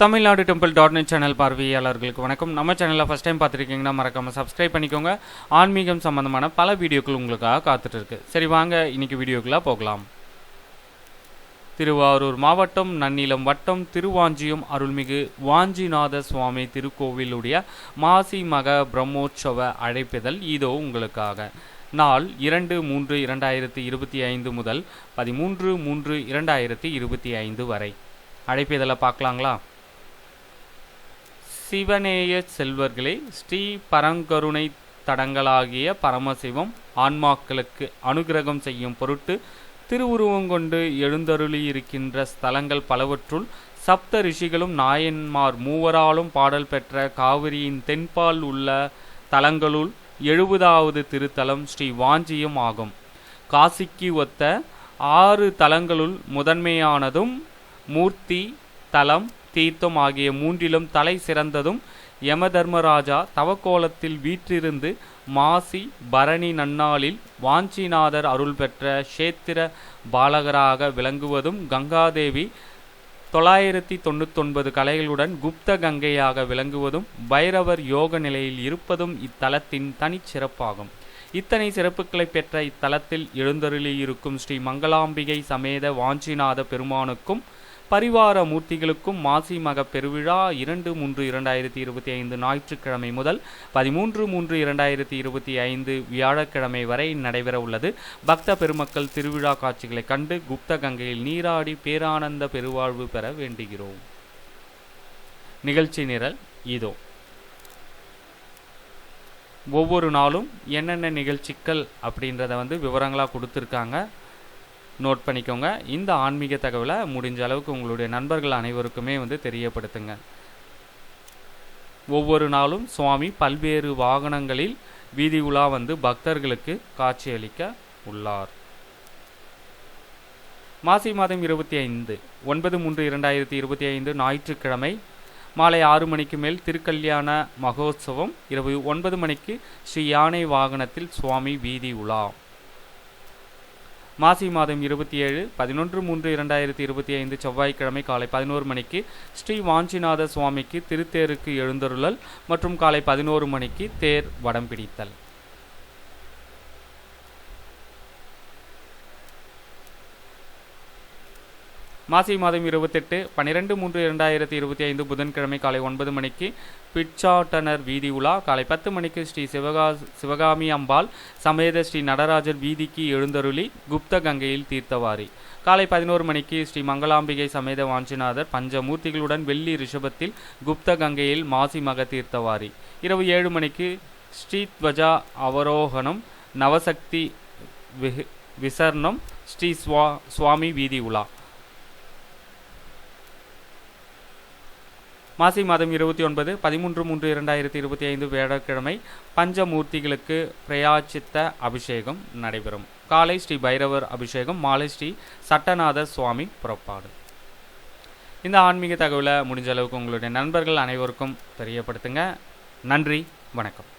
Tamil Nadu temple dot net channel பார்வையாளர்களுக்கு வணக்கம். நம்ம சேனலில் ஃபஸ்ட் டைம் பார்த்துருக்கீங்கன்னா மறக்காமல் சப்ஸ்கிரைப் பண்ணிக்கோங்க. ஆன்மீகம் சம்மந்தமான பல வீடியோக்கள் உங்களுக்காக காத்துட்டு இருக்கு. சரி வாங்க இன்னைக்கு வீடியோக்குள்ளே போகலாம். திருவாரூர் மாவட்டம் நன்னிலம் வட்டம் திருவாஞ்சியம் அருள்மிகு வாஞ்சிநாத சுவாமி திருக்கோவிலுடைய மாசி மக பிரம்மோற்சவ அழைப்பிதழ் இதோ உங்களுக்காக. நாள் 2-3-2025 முதல் 13-3-2025 வரை. அழைப்பிதழை பார்க்கலாங்களா? சிவநேய செல்வர்களே, ஸ்ரீ பரங்கருணை தடங்களாகிய பரமசிவம் ஆன்மாக்களுக்கு அனுகிரகம் செய்யும் பொருட்டு திருவுருவம் கொண்டு எழுந்தருளியிருக்கின்ற ஸ்தலங்கள் பலவற்றுள் சப்த ரிஷிகளும் நாயன்மார் மூவராலும் பாடல் பெற்ற காவிரியின் தென்பால் உள்ள தலங்களுள் 70வது திருத்தலம் ஸ்ரீ வாஞ்சியம் ஆகும். காசிக்கு ஒத்த 6 தலங்களுள் முதன்மையானதும் மூர்த்தி, தலம், தீர்த்தம் ஆகிய மூன்றிலும் தலை சிறந்ததும் யமதர்மராஜா தவக்கோலத்தில் வீற்றிருந்து மாசி பரணி நன்னாளில் வாஞ்சிநாதர் அருள் பெற்ற க்ஷேத்திர பாலகராக விளங்குவதும் கங்காதேவி 999 கலைகளுடன் குப்த கங்கையாக விளங்குவதும் பைரவர் யோக நிலையில் இருப்பதும் இத்தலத்தின் தனிச்சிறப்பாகும். இத்தனை சிறப்புகளை பெற்ற இத்தலத்தில் எழுந்தருளியிருக்கும் ஸ்ரீ மங்களாம்பிகை சமேத வாஞ்சிநாத பெருமானுக்கும் பரிவார மூர்த்திகளுக்கும் மாசி மக பெருவிழா 2-3-2025 ஞாயிற்றுக்கிழமை முதல் 13-3-2025 வியாழக்கிழமை வரை நடைபெற உள்ளது. பக்த பெருமக்கள் திருவிழா காட்சிகளை கண்டு குப்த கங்கையில் நீராடி பேரானந்த பெருவாழ்வு பெற வேண்டுகிறோம். நிகழ்ச்சி நிரல் இதோ. ஒவ்வொரு நாளும் என்னென்ன நிகழ்ச்சிகள் அப்படின்றத விவரங்களாக கொடுத்துருக்காங்க, நோட் பண்ணிக்கோங்க. இந்த ஆன்மீக தகவலை முடிஞ்ச அளவுக்கு உங்களுடைய நண்பர்கள் அனைவருக்குமே தெரியப்படுத்துங்க. ஒவ்வொரு நாளும் சுவாமி பல்வேறு வாகனங்களில் வீதி உலா பக்தர்களுக்கு காட்சியளிக்க உள்ளார். மாசி மாதம் 25 9-3-2025 ஞாயிற்றுக்கிழமை மாலை 6 மணிக்கு மேல் திருக்கல்யாண மகோத்சவம். இரவு 9 மணிக்கு ஸ்ரீ யானை வாகனத்தில் சுவாமி வீதி உலா. மாசி மாதம் 27 11-3-2025 செவ்வாய்க்கிழமை காலை 11 மணிக்கு ஸ்ரீ வாஞ்சிநாத சுவாமிக்கு திருத்தேருக்கு எழுந்தருளல் மற்றும் காலை 11 மணிக்கு தேர் வடம் பிடித்தல். மாசி மாதம் 28 12-3-2025 புதன்கிழமை காலை 9 மணிக்கு பிச்சாட்டனர் வீதி உலா. காலை 10 மணிக்கு ஸ்ரீ சிவகாமி அம்பாள் சமேத ஸ்ரீ நடராஜர் வீதிக்கு எழுந்தருளி குப்த கங்கையில் தீர்த்தவாரி. காலை 11 மணிக்கு ஸ்ரீ மங்களாம்பிகை சமேத வாஞ்சிநாதர் பஞ்சமூர்த்திகளுடன் வெள்ளி ரிஷபத்தில் குப்த கங்கையில் மாசி மக தீர்த்தவாரி. இரவு 7 மணிக்கு ஸ்ரீத்வஜா அவரோகணம் நவசக்தி விசர்ணம் ஸ்ரீ சுவாமி வீதி உலா. மாசி மாதம் 29 13-3-2025 வியாழக்கிழமை பஞ்சமூர்த்திகளுக்கு பிரயாச்சித்த அபிஷேகம் நடைபெறும். காலை ஸ்ரீ பைரவர் அபிஷேகம், மாலை ஸ்ரீ சட்டநாத சுவாமி புறப்பாடு. இந்த ஆன்மீக தகவலை முடிஞ்ச அளவுக்கு உங்களுடைய நண்பர்கள் அனைவருக்கும் தெரியப்படுத்துங்க. நன்றி, வணக்கம்.